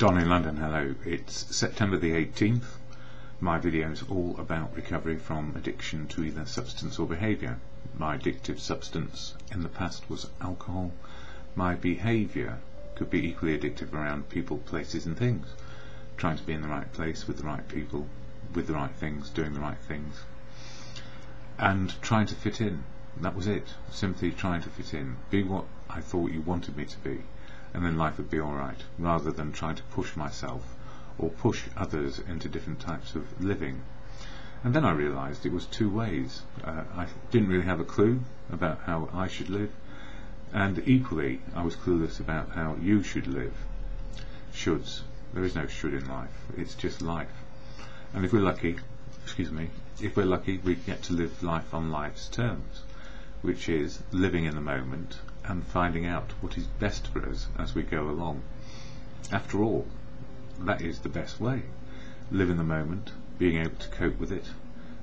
Don in London, hello. It's September the 18th. My video is all about recovery from addiction to either substance or behaviour. My addictive substance in the past was alcohol. My behaviour could be equally addictive around people, places and things. Trying to be in the right place with the right people, with the right things, doing the right things. And trying to fit in. That was it. Simply trying to fit in. Be what I thought you wanted me to be. And then life would be alright, rather than trying to push myself or push others into different types of living. And then I realised it was two ways. I didn't really have a clue about how I should live, and equally I was clueless about how you should live. Shoulds. There is no should in life, it's just life. And if we're lucky, we get to live life on life's terms, which is living in the moment and finding out what is best for us as we go along. After all, that is the best way. Live in the moment, being able to cope with it,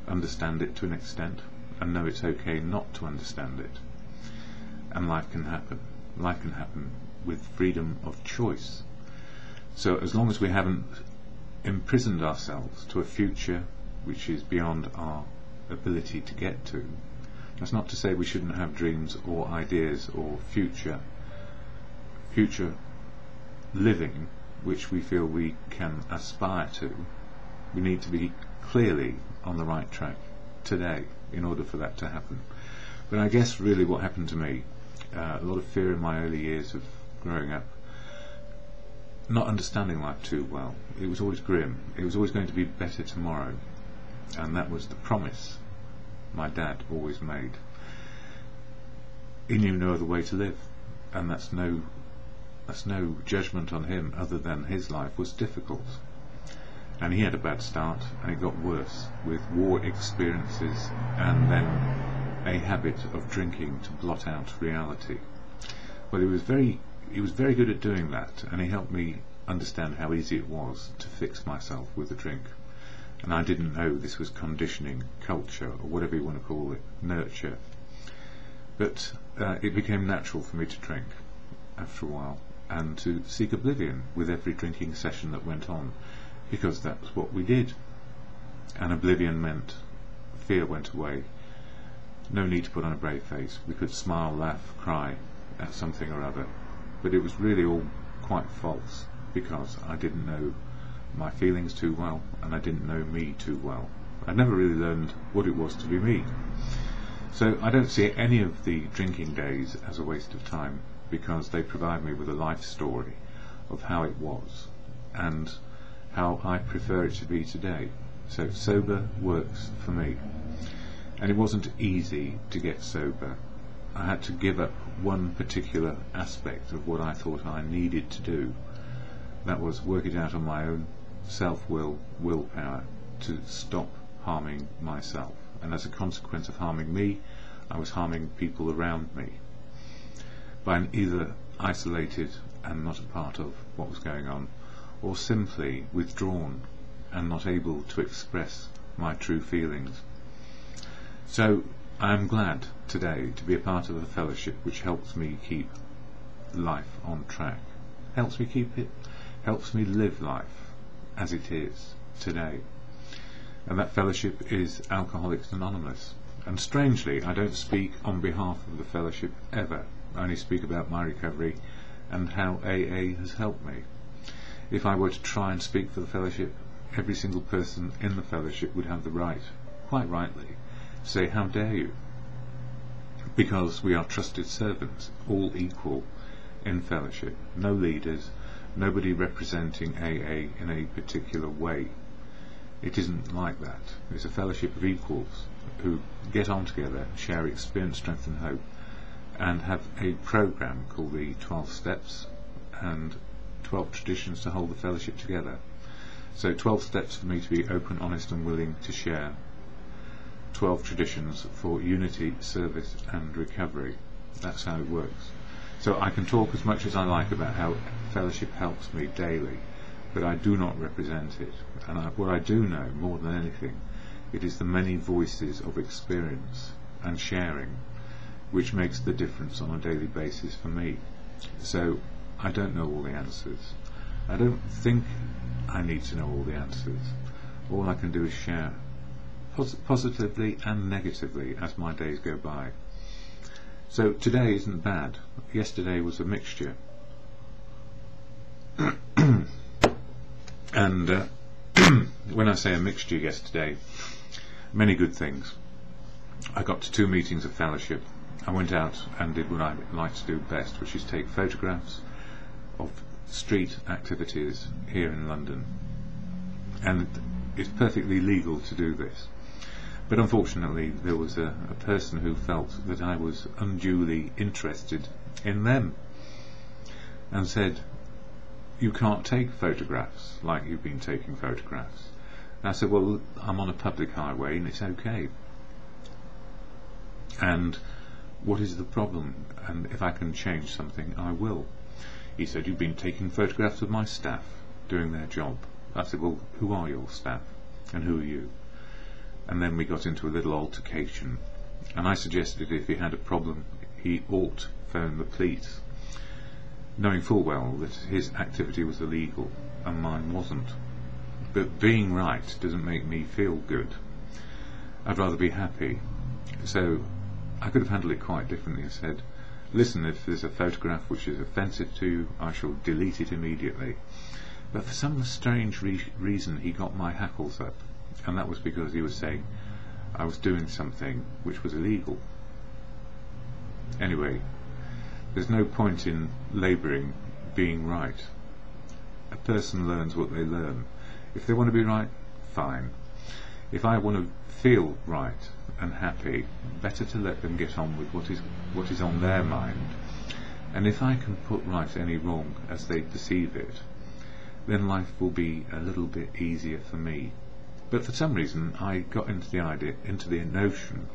understand it to an extent, and know it's okay not to understand it. And life can happen. Life can happen with freedom of choice. So as long as we haven't imprisoned ourselves to a future which is beyond our ability to get to, that's not to say we shouldn't have dreams or ideas or future living which we feel we can aspire to. We need to be clearly on the right track today in order for that to happen. But I guess really what happened to me, a lot of fear in my early years of growing up, not understanding life too well. It was always grim. It was always going to be better tomorrow, and that was the promise my dad always made. He knew no other way to live, and that's no judgment on him other than his life was difficult. And he had a bad start, and it got worse with war experiences and then a habit of drinking to blot out reality. Well, he was very good at doing that, and he helped me understand how easy it was to fix myself with a drink. And I didn't know this was conditioning, culture, or whatever you want to call it, nurture. But it became natural for me to drink after a while, and to seek oblivion with every drinking session that went on, because that was what we did. And oblivion meant fear went away. No need to put on a brave face. We could smile, laugh, cry at something or other. But it was really all quite false, because I didn't know my feelings too well, and I didn't know me too well. I'd never really learned what it was to be me. So I don't see any of the drinking days as a waste of time, because they provide me with a life story of how it was and how I prefer it to be today. So sober works for me. And it wasn't easy to get sober. I had to give up one particular aspect of what I thought I needed to do. That was work it out on my own, self-will, willpower, to stop harming myself. And as a consequence of harming me, I was harming people around me by either isolated and not a part of what was going on, or simply withdrawn and not able to express my true feelings. So I am glad today to be a part of a fellowship which helps me keep life on track, helps me live life as it is today. And that fellowship is Alcoholics Anonymous. And strangely, I don't speak on behalf of the fellowship ever. I only speak about my recovery and how AA has helped me. If I were to try and speak for the fellowship, every single person in the fellowship would have the right, quite rightly, to say, how dare you? Because we are trusted servants, all equal in fellowship. No leaders, nobody representing AA in a particular way. It isn't like that. It's a fellowship of equals who get on together, share experience, strength and hope, and have a program called the 12 Steps and 12 Traditions to hold the fellowship together. So 12 steps for me to be open, honest and willing to share. 12 traditions for unity, service and recovery. That's how it works. So I can talk as much as I like about how fellowship helps me daily, but I do not represent it. And what I do know, more than anything, it is the many voices of experience and sharing which makes the difference on a daily basis for me. So I don't know all the answers, I don't think I need to know all the answers. All I can do is share, positively and negatively, as my days go by. So today isn't bad. Yesterday was a mixture. And when I say a mixture yesterday, many good things. I got to 2 meetings of fellowship. I went out and did what I like to do best, which is take photographs of street activities here in London. And it's perfectly legal to do this. But unfortunately there was a person who felt that I was unduly interested in them and said, "You can't take photographs like you've been taking photographs." And I said, "Well, I'm on a public highway and it's okay. And what is the problem? And if I can change something, I will." He said, "You've been taking photographs of my staff doing their job." I said, "Well, who are your staff and who are you?" And then we got into a little altercation, and I suggested if he had a problem he ought phone the police, knowing full well that his activity was illegal and mine wasn't. But being right doesn't make me feel good. I'd rather be happy. So I could have handled it quite differently. I said, "Listen, if there's a photograph which is offensive to you, I shall delete it immediately." But for some strange reason he got my hackles up, and that was because he was saying I was doing something which was illegal. Anyway, there's no point in labouring being right. A person learns what they learn. If they want to be right, fine. If I want to feel right and happy, better to let them get on with what is on their mind. And if I can put right any wrong as they perceive it, then life will be a little bit easier for me. But for some reason I got into the notion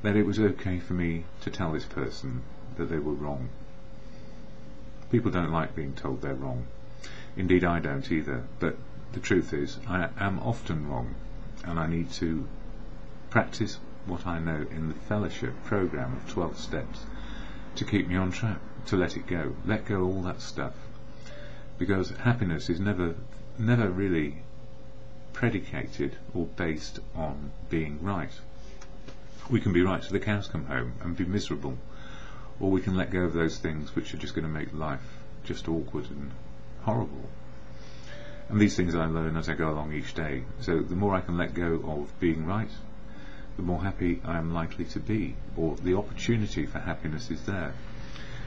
that it was okay for me to tell this person that they were wrong. People don't like being told they're wrong. Indeed I don't either, but the truth is I am often wrong, and I need to practice what I know in the fellowship program of 12 steps to keep me on track, to let go all that stuff, because happiness is never really predicated or based on being right. We can be right till the cows come home and be miserable, or we can let go of those things which are just going to make life just awkward and horrible. And these things I learn as I go along each day. So the more I can let go of being right, the more happy I am likely to be, or the opportunity for happiness is there.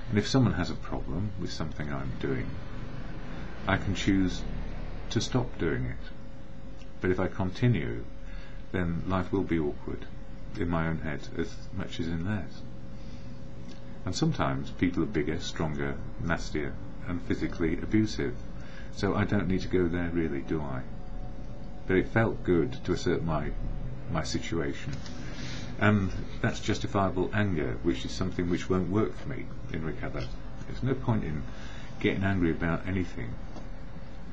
And if someone has a problem with something I'm doing, I can choose to stop doing it. But if I continue, then life will be awkward in my own head as much as in theirs. And sometimes people are bigger, stronger, nastier and physically abusive, so I don't need to go there really, do I? But it felt good to assert my situation, and that's justifiable anger, which is something which won't work for me in recovery. There's no point in getting angry about anything,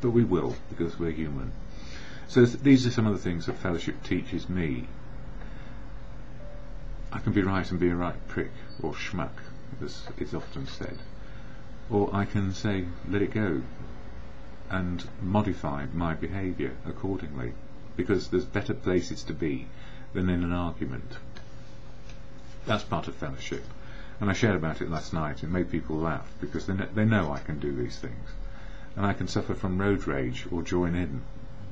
but we will, because we're human. So these are some of the things that fellowship teaches me. I can be right and be a right prick, or schmuck, as is often said, or I can say let it go and modify my behaviour accordingly, because there's better places to be than in an argument. That's part of fellowship, and I shared about it last night. It made people laugh because they know I can do these things, and I can suffer from road rage or join in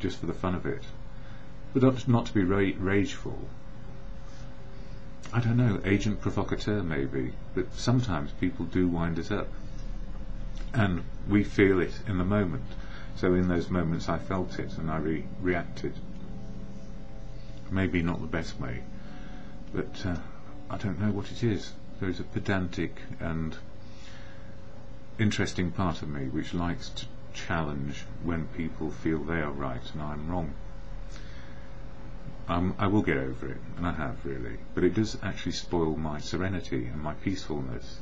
just for the fun of it, but not to be rageful. I don't know, agent provocateur maybe, but sometimes people do wind us up, and we feel it in the moment. So in those moments I felt it and I reacted. Maybe not the best way, but I don't know what it is. There's a pedantic and interesting part of me which likes to challenge when people feel they are right and I'm wrong. I will get over it, and I have really, but it does actually spoil my serenity and my peacefulness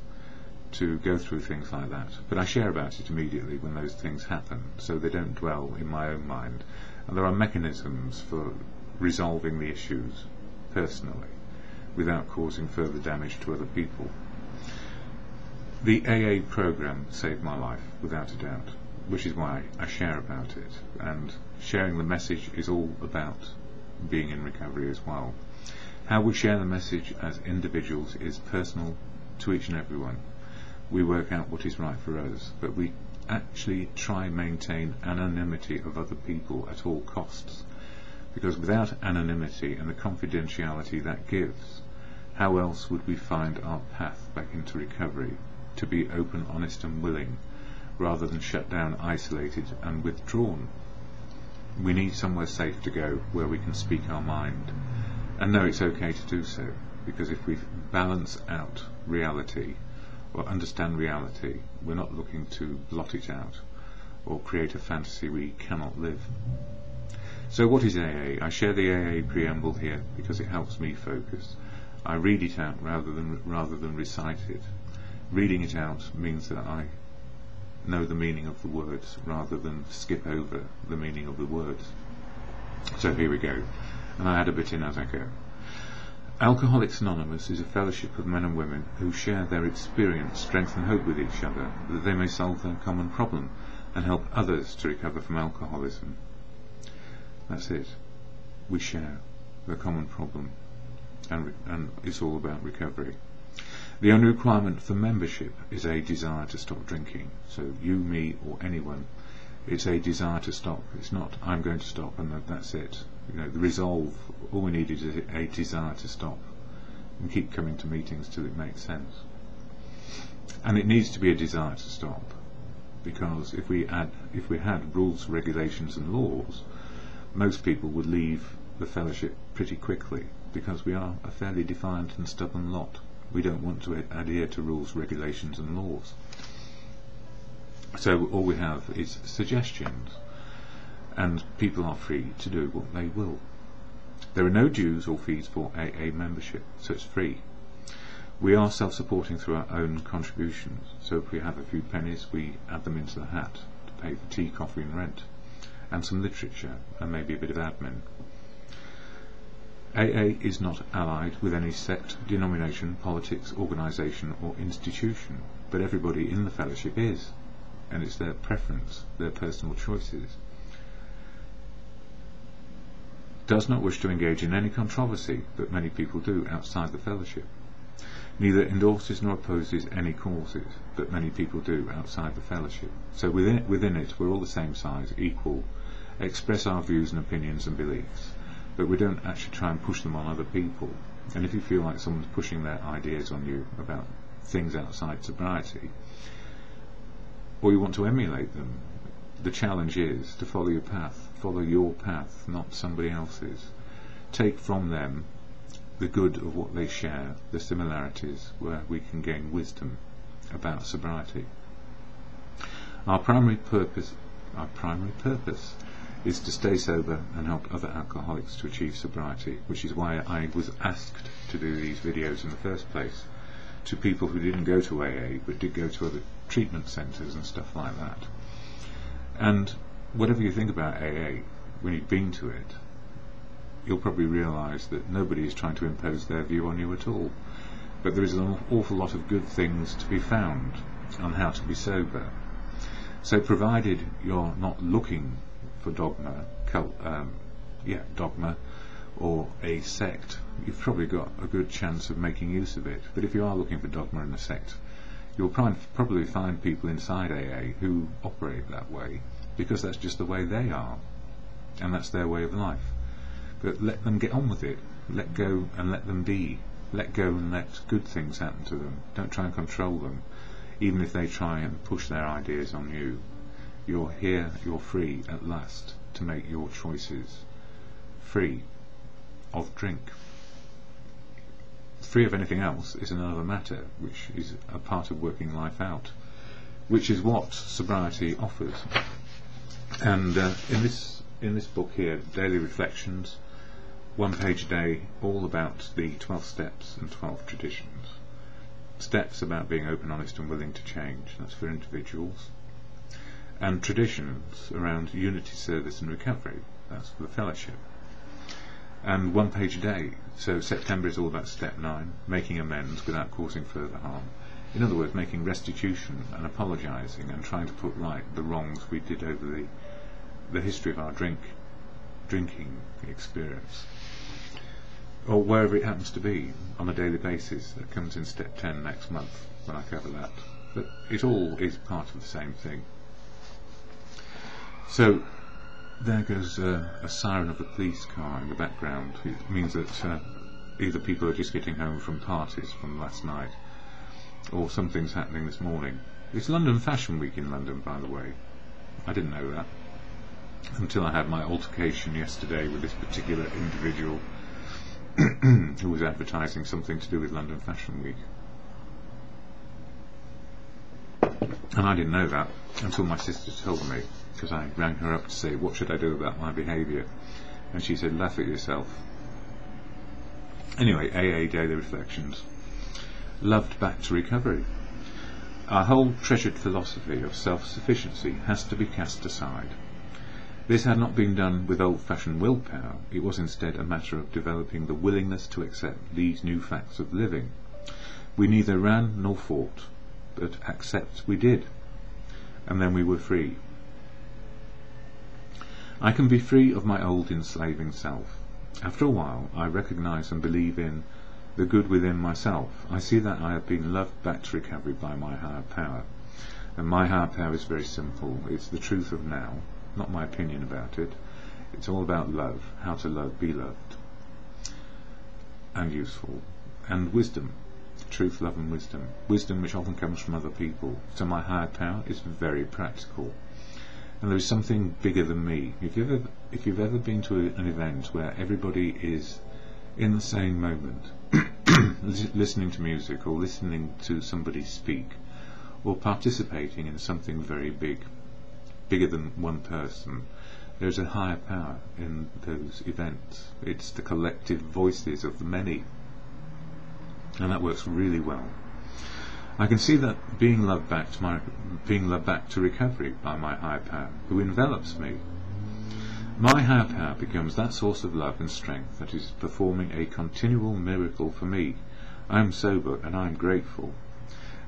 to go through things like that. But I share about it immediately when those things happen, so they don't dwell in my own mind, and there are mechanisms for resolving the issues personally without causing further damage to other people. The AA program saved my life, without a doubt. which is why I share about it, and sharing the message is all about being in recovery as well. How we share the message as individuals is personal to each and every one. We work out what is right for us, but we actually try and maintain anonymity of other people at all costs, because without anonymity and the confidentiality that gives, how else would we find our path back into recovery, to be open, honest and willing, rather than shut down, isolated and withdrawn? We need somewhere safe to go, where we can speak our mind and know it's okay to do so, because if we balance out reality or understand reality, we're not looking to blot it out or create a fantasy we cannot live. So what is AA? I share the AA preamble here because it helps me focus. I read it out rather than recite it. Reading it out means that I know the meaning of the words rather than skip over the meaning of the words. So here we go, and I add a bit in as I go. Alcoholics Anonymous is a fellowship of men and women who share their experience, strength and hope with each other, that they may solve their common problem and help others to recover from alcoholism. That's it. We share the common problem, and it's all about recovery. The only requirement for membership is a desire to stop drinking. So you, me or anyone, it's a desire to stop. It's not I'm going to stop and that's it. You know, the resolve, all we need is a desire to stop and keep coming to meetings till it makes sense. And it needs to be a desire to stop, because if we had rules, regulations and laws, most people would leave the fellowship pretty quickly, because we are a fairly defiant and stubborn lot. We don't want to adhere to rules, regulations and laws. So all we have is suggestions, and people are free to do what they will. There are no dues or fees for AA membership, so it's free. We are self-supporting through our own contributions, so if we have a few pennies, we add them into the hat to pay for tea, coffee and rent, and some literature, and maybe a bit of admin. AA is not allied with any sect, denomination, politics, organisation or institution, but everybody in the fellowship is, and it's their preference, their personal choices. Does not wish to engage in any controversy, but many people do outside the fellowship. Neither endorses nor opposes any causes, but many people do outside the fellowship. So within it we're all the same size, equal, express our views and opinions and beliefs, but we don't actually try and push them on other people. And if you feel like someone's pushing their ideas on you about things outside sobriety, or you want to emulate them, the challenge is to follow your path, not somebody else's. Take from them the good of what they share, the similarities where we can gain wisdom about sobriety. Our primary purpose is to stay sober and help other alcoholics to achieve sobriety, which is why I was asked to do these videos in the first place, to people who didn't go to AA but did go to other treatment centres and stuff like that. And whatever you think about AA, when you've been to it, you'll probably realise that nobody is trying to impose their view on you at all. But there is an awful lot of good things to be found on how to be sober. So provided you're not looking for dogma or a sect, you've probably got a good chance of making use of it. But if you are looking for dogma and a sect, you'll probably find people inside AA who operate that way, because that's just the way they are, and that's their way of life. But let them get on with it. Let go and let them be. Let go and let good things happen to them. Don't try and control them, even if they try and push their ideas on you. You're here, you're free at last to make your choices. Free of drink. Free of anything else is another matter, which is a part of working life out, which is what sobriety offers. And in this book here, Daily Reflections, 1 page a day, all about the 12 steps and 12 traditions. Steps about being open, honest and willing to change, that's for individuals. And traditions around unity, service and recovery, that's for the fellowship. And 1 page a day, so September is all about step 9, making amends without causing further harm. In other words, making restitution and apologising and trying to put right the wrongs we did over the history of our drinking experience, or wherever it happens to be on a daily basis. That comes in step 10 next month when I cover that. But it all is part of the same thing. So there goes a siren of a police car in the background. It means that either people are just getting home from parties from last night, or something's happening this morning. It's London Fashion Week in London, by the way. I didn't know that until I had my altercation yesterday with this particular individual who was advertising something to do with London Fashion Week. And I didn't know that until my sister told me, because I rang her up to say, what should I do about my behaviour? And she said, laugh at yourself. Anyway, AA Daily Reflections. Loved back to recovery. Our whole treasured philosophy of self-sufficiency has to be cast aside. This had not been done with old-fashioned willpower. It was instead a matter of developing the willingness to accept these new facts of living. We neither ran nor fought, but accept we did, and then we were free. I can be free of my old enslaving self. After a while, I recognise and believe in the good within myself. I see that I have been loved back to recovery by my higher power. And my higher power is very simple. It's the truth of now, not my opinion about it. It's all about love, how to love, be loved, and useful, and wisdom. Truth, love and wisdom. Wisdom which often comes from other people. So my higher power is very practical. And there is something bigger than me. If you've ever been to an event where everybody is in the same moment, listening to music or listening to somebody speak, or participating in something very big, bigger than one person, there's a higher power in those events. It's the collective voices of the many, and that works really well. I can see that being loved back to recovery by my higher power, who envelops me. My higher power becomes that source of love and strength that is performing a continual miracle for me. I am sober and I am grateful.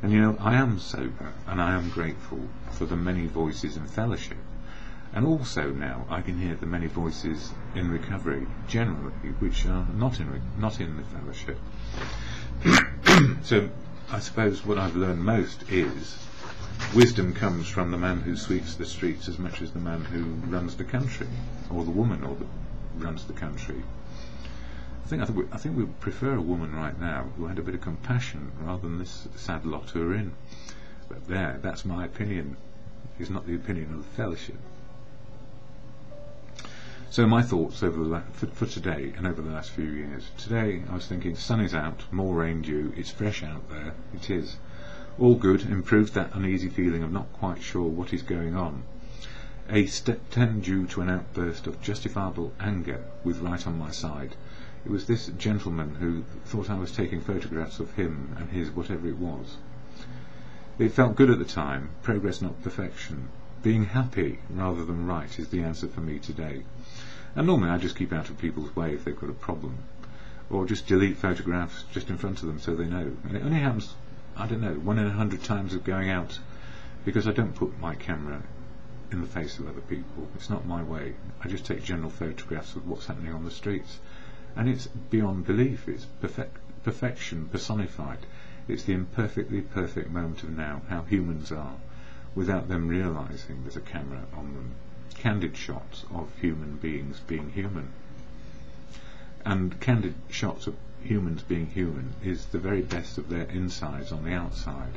And you know, I am sober and I am grateful for the many voices in fellowship. And also now I can hear the many voices in recovery generally, which are not in the fellowship. So I suppose what I've learned most is wisdom comes from the man who sweeps the streets as much as the man who runs the country, or the woman who runs the country. I think we prefer a woman right now who had a bit of compassion rather than this sad lot who are in. But that's my opinion. It's not the opinion of the fellowship. So my thoughts over for today and over the last few years. Today I was thinking, sun is out, more rain due, it's fresh out there, it is. All good, improves that uneasy feeling of not quite sure what is going on. A step 10 due to an outburst of justifiable anger with right on my side. It was this gentleman who thought I was taking photographs of him and his whatever it was. It felt good at the time, progress not perfection. Being happy rather than right is the answer for me today. And normally I just keep out of people's way if they've got a problem, or just delete photographs just in front of them so they know. And it only happens, I don't know, 1 in 100 times of going out, because I don't put my camera in the face of other people. It's not my way. I just take general photographs of what's happening on the streets, and it's beyond belief. It's perfection personified. It's the imperfectly perfect moment of now, how humans are, without them realising there's a camera on them. Candid shots of human beings being human. And candid shots of humans being human is the very best of their insides on the outside.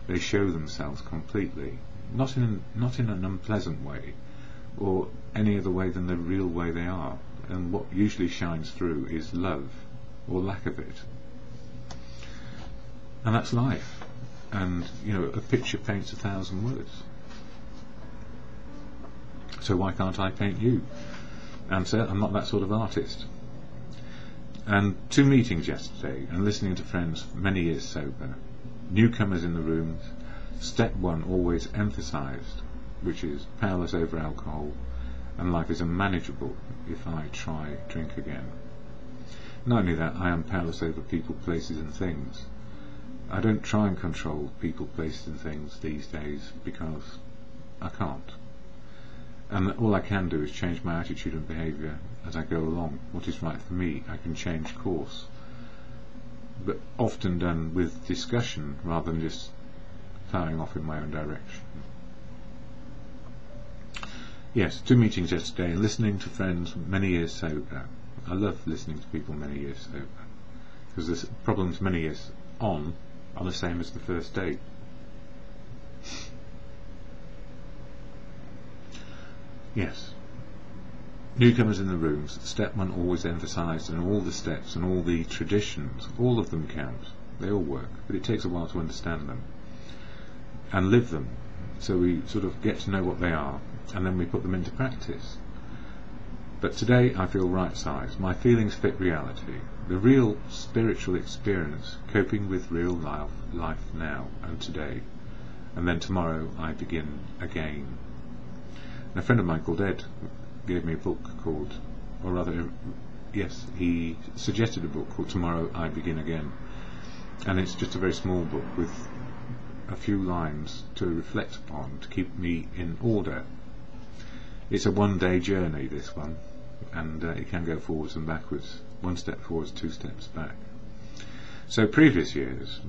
They show themselves completely, not in an unpleasant way, or any other way than the real way they are. And what usually shines through is love, or lack of it. And that's life. And, you know, a picture paints 1,000 words. So why can't I paint you? Answer, I'm not that sort of artist. And 2 meetings yesterday, and listening to friends many years sober. Newcomers in the rooms. Step 1 always emphasised, which is powerless over alcohol, and life is unmanageable if I try drink again. Not only that, I am powerless over people, places and things. I don't try and control people, places and things these days because I can't. And all I can do is change my attitude and behaviour as I go along. What is right for me, I can change course. But often done with discussion rather than just firing off in my own direction. Yes, 2 meetings yesterday, listening to friends many years sober. I love listening to people many years sober, because the problems many years on are the same as the first day. Yes. Newcomers in the rooms, step 1 always emphasised, and all the steps and all the traditions, all of them count. They all work, but it takes a while to understand them and live them, so we sort of get to know what they are, and then we put them into practice. But today I feel right-sized. My feelings fit reality, the real spiritual experience, coping with real life now and today, and then tomorrow I begin again. And a friend of mine called Ed gave me a book called, or rather, yes, he suggested a book called Tomorrow I Begin Again, and it's just a very small book with a few lines to reflect upon to keep me in order. It's a 1-day journey, this one, and it can go forwards and backwards, 1 step forwards, 2 steps back. So previous years,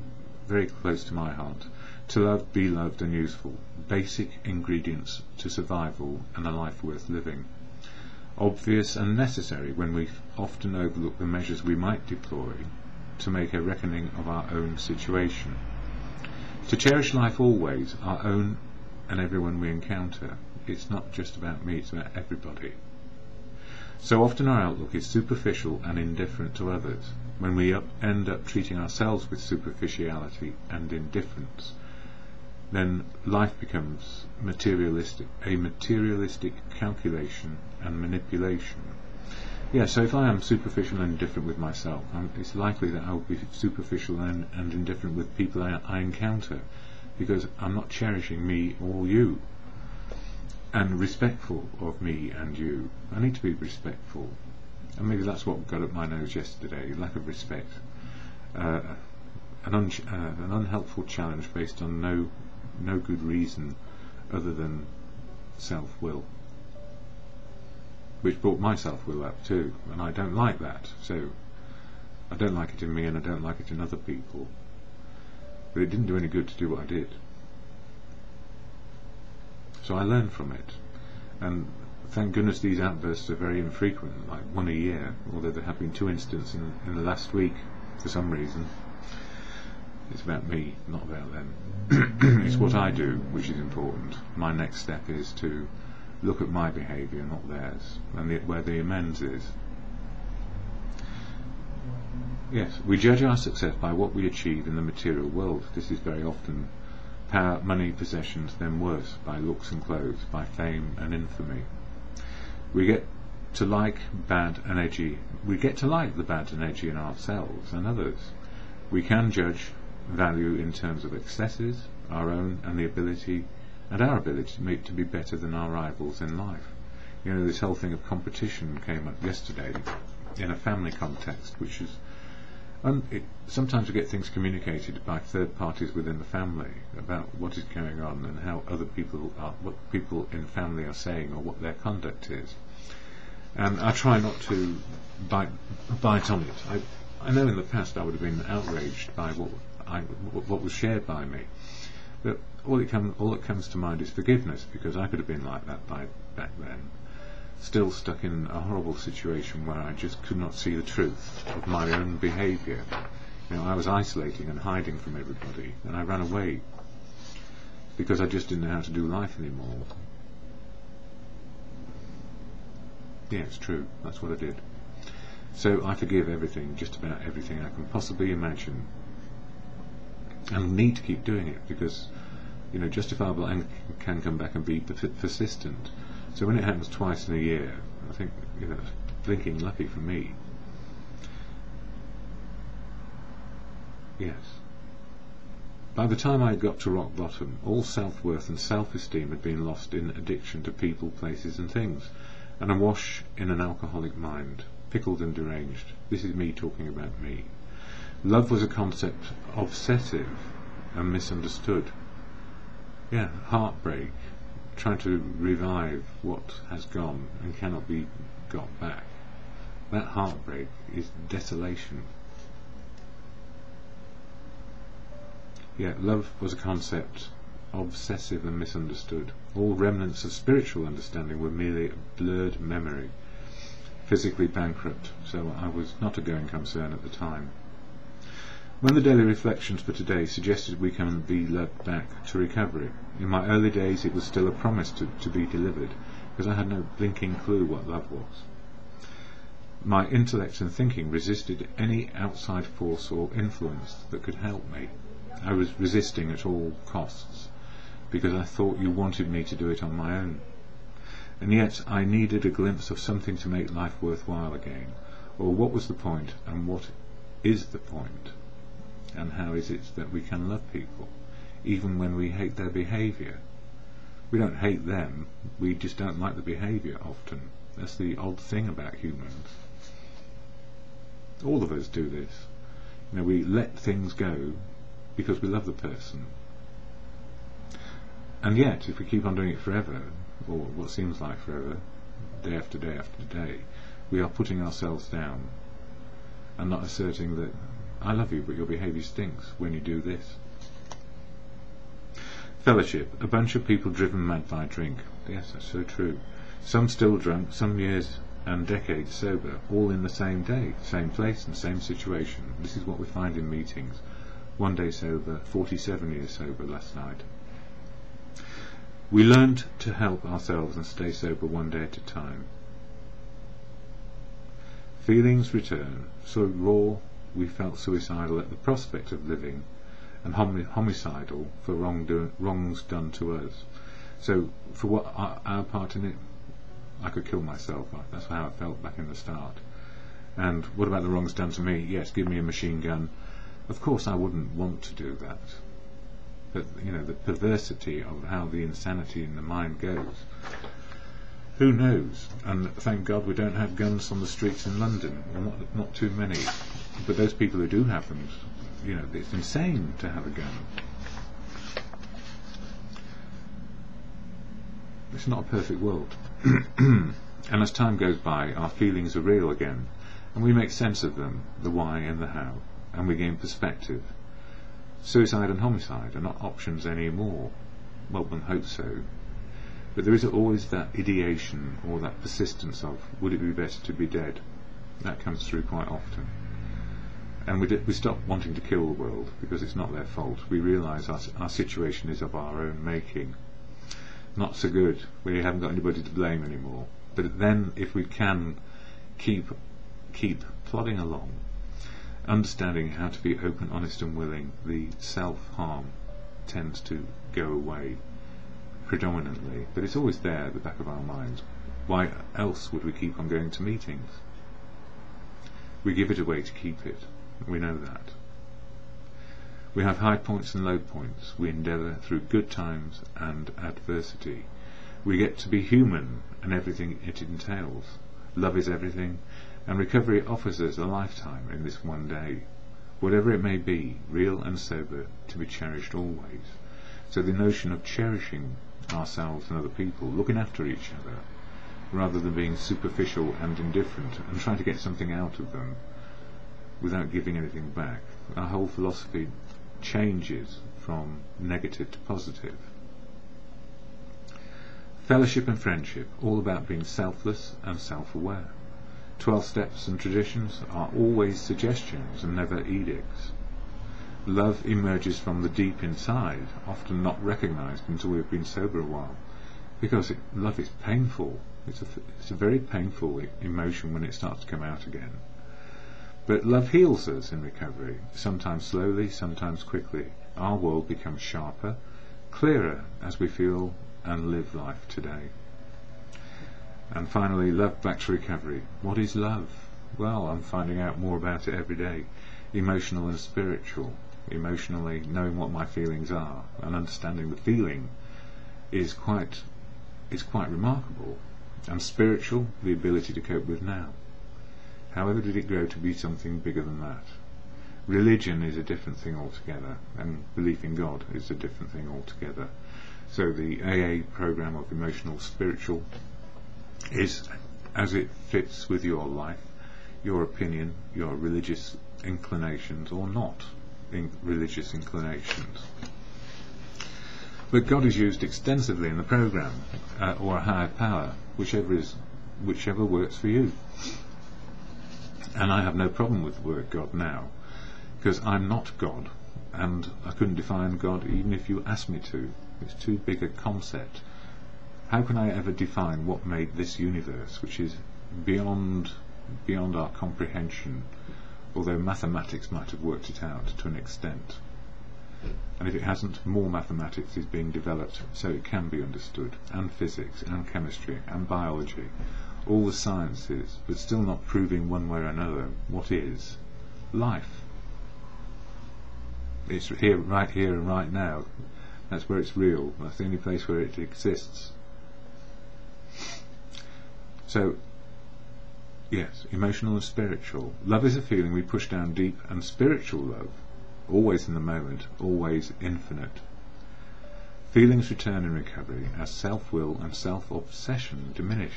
very close to my heart: to love, be loved and useful, basic ingredients to survival and a life worth living. Obvious and necessary when we often overlook the measures we might deploy to make a reckoning of our own situation. To cherish life always, our own and everyone we encounter. It's not just about me, it's about everybody. So often our outlook is superficial and indifferent to others. When we end up treating ourselves with superficiality and indifference, then life becomes materialistic, a materialistic calculation and manipulation. Yeah, so if I am superficial and indifferent with myself, it's likely that I will be superficial and indifferent with people I encounter, because I'm not cherishing me or you, and respectful of me and you. I need to be respectful, and maybe that's what got up my nose yesterday: lack of respect, an unhelpful challenge based on no good reason other than self-will, which brought my self-will up too, and I don't like that. So I don't like it in me, and I don't like it in other people, but it didn't do any good to do what I did. So I learned from it, and thank goodness these outbursts are very infrequent, like 1 a year, although there have been 2 incidents in the last week for some reason. It's about me, not about them. It's what I do which is important. My next step is to look at my behaviour, not theirs, and where the amends is. Yes, we judge our success by what we achieve in the material world. This is very often power, money, possessions, then worse, by looks and clothes, by fame and infamy. We get to like bad and edgy. We get to like the bad and edgy in ourselves and others. We can judge value in terms of excesses, our own, and our ability to be better than our rivals in life. You know, this whole thing of competition came up yesterday in a family context, which is sometimes we get things communicated by third parties within the family about what is going on and how other people are, what people in family are saying, or what their conduct is. And I try not to bite on it. I know in the past I would have been outraged by what was shared by me, but all that comes to mind is forgiveness, because I could have been like that back then, still stuck in a horrible situation where I just could not see the truth of my own behaviour. You know, I was isolating and hiding from everybody, and I ran away because I just didn't know how to do life anymore. Yeah, it's true, that's what I did. So I forgive everything, just about everything I can possibly imagine, and need to keep doing it, because, you know, justifiable anger can come back and be persistent. So when it happens twice in a year, I think, you know, blinking lucky for me. Yes. By the time I got to rock bottom, all self-worth and self-esteem had been lost in addiction to people, places and things, and awash in an alcoholic mind, pickled and deranged. This is me talking about me. Love was a concept obsessive and misunderstood. Yeah, heartbreak, trying to revive what has gone and cannot be got back. That heartbreak is desolation. Yeah, love was a concept obsessive and misunderstood. All remnants of spiritual understanding were merely a blurred memory, physically bankrupt, so I was not a going concern at the time. When the daily reflections for today suggested we can be led back to recovery, in my early days it was still a promise to be delivered, because I had no blinking clue what love was. My intellect and thinking resisted any outside force or influence that could help me. I was resisting at all costs, because I thought you wanted me to do it on my own. And yet I needed a glimpse of something to make life worthwhile again, or what was the point, and what is the point, and how is it that we can love people, even when we hate their behaviour? We don't hate them, we just don't like the behaviour often. That's the odd thing about humans. All of us do this. You know, we let things go because we love the person. And yet, if we keep on doing it forever, or what seems like forever, day after day after day, we are putting ourselves down and not asserting that I love you, but your behaviour stinks when you do this. Fellowship, a bunch of people driven mad by drink. Yes, that's so true. Some still drunk, some years and decades sober, all in the same day, same place and same situation. This is what we find in meetings. 1 day sober, 47 years sober last night. We learned to help ourselves and stay sober 1 day at a time. Feelings return, so raw we felt suicidal at the prospect of living, and homicidal for wrongs done to us. So for what our part in it, I could kill myself. That's how I felt back in the start. And what about the wrongs done to me? Yes, give me a machine gun. Of course I wouldn't want to do that. But, you know, the perversity of how the insanity in the mind goes, who knows? And thank God we don't have guns on the streets in London. Well, not too many. But those people who do have them, you know, it's insane to have a gun. It's not a perfect world. And as time goes by, our feelings are real again, and we make sense of them, the why and the how, and we gain perspective. Suicide and homicide are not options anymore. Well, one hopes so. But there is always that ideation or that persistence of, would it be better to be dead? That comes through quite often. And we stop wanting to kill the world because it's not their fault. We realise our situation is of our own making. Not so good. We haven't got anybody to blame anymore. But then, if we can keep plodding along, understanding how to be open, honest and willing, the self-harm tends to go away predominantly, but it's always there at the back of our minds. Why else would we keep on going to meetings? We give it away to keep it. We know that. We have high points and low points. We endeavour through good times and adversity. We get to be human and everything it entails. Love is everything, and recovery offers us a lifetime in this 1 day. Whatever it may be, real and sober, to be cherished always. So the notion of cherishing ourselves and other people, looking after each other, rather than being superficial and indifferent and trying to get something out of them without giving anything back. Our whole philosophy changes from negative to positive. Fellowship and friendship, all about being selfless and self-aware. 12 steps and traditions are always suggestions and never edicts. Love emerges from the deep inside, often not recognised until we've been sober a while, because love is painful. It's a very painful emotion when it starts to come out again. But love heals us in recovery, sometimes slowly, sometimes quickly. Our world becomes sharper, clearer as we feel and live life today. And finally, love back to recovery. What is love? Well, I'm finding out more about it every day. Emotional and spiritual. Emotionally, knowing what my feelings are and understanding the feeling is quite remarkable. And spiritual, the ability to cope with now. However did it grow to be something bigger than that? Religion is a different thing altogether, and belief in God is a different thing altogether. So the AA program of emotional spiritual is as it fits with your life, your opinion, your religious inclinations or not religious inclinations. But God is used extensively in the program, or a higher power, whichever works for you. And I have no problem with the word God now, because I'm not God, and I couldn't define God even if you asked me to. It's too big a concept. How can I ever define what made this universe, which is beyond our comprehension, although mathematics might have worked it out to an extent? And if it hasn't, more mathematics is being developed so it can be understood, and physics, and chemistry, and biology, all the sciences, but still not proving one way or another what is life. It's here, and right now. That's where it's real. That's the only place where it exists. So, yes, emotional and spiritual. Love is a feeling we push down deep, and spiritual love, always in the moment, always infinite. Feelings return in recovery as self-will and self-obsession diminish.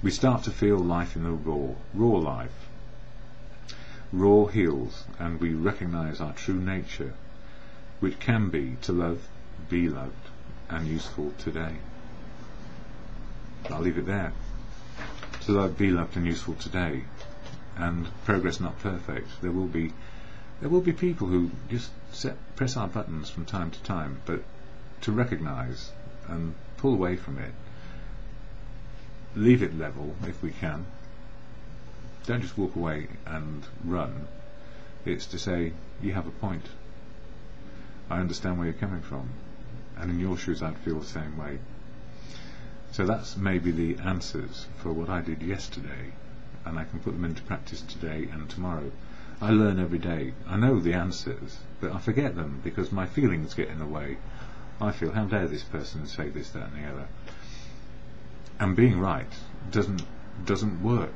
We start to feel life in the raw life. Raw heals, and we recognise our true nature, which can be to love, be loved, and useful today. I'll leave it there. To love, be loved, and useful today, and progress not perfect. There will be people who just press our buttons from time to time, but to recognise and pull away from it, leave it level if we can. Don't just walk away and run. It's to say, you have a point. I understand where you're coming from, and in your shoes I'd feel the same way. So that's maybe the answers for what I did yesterday, and I can put them into practice today and tomorrow. I learn every day. I know the answers, but I forget them because my feelings get in the way. I feel, how dare this person say this, that and the other. And being right doesn't work.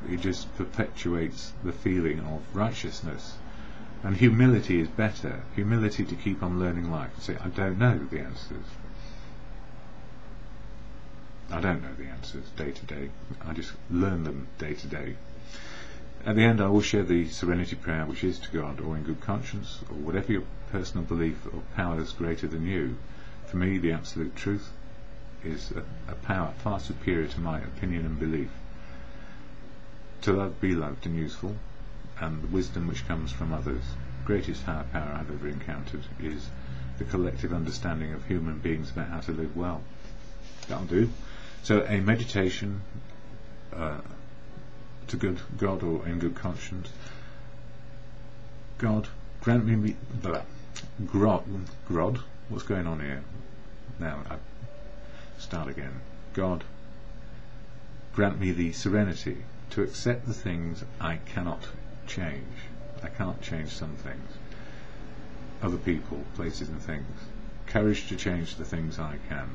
It just perpetuates the feeling of righteousness. And humility is better. Humility to keep on learning life. Say, I don't know the answers. I don't know the answers day to day. I just learn them day to day. At the end I will share the serenity prayer, which is to God, or in good conscience, or whatever your personal belief of powers greater than you. For me, the absolute truth is a power far superior to my opinion and belief. To love, be loved, and useful, and the wisdom which comes from others. The greatest higher power I've ever encountered is the collective understanding of human beings about how to live well. That'll do. So a meditation to good God, or in good conscience. God, grant me Grod. What's going on here? Now I start again. God, grant me the serenity to accept the things I cannot change. I can't change some things. Other people, places and things. Courage to change the things I can.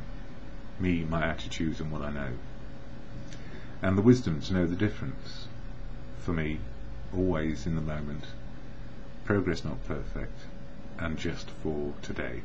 Me, my attitudes and what I know. And the wisdom to know the difference. For me, always in the moment. Progress not perfect. And just for today.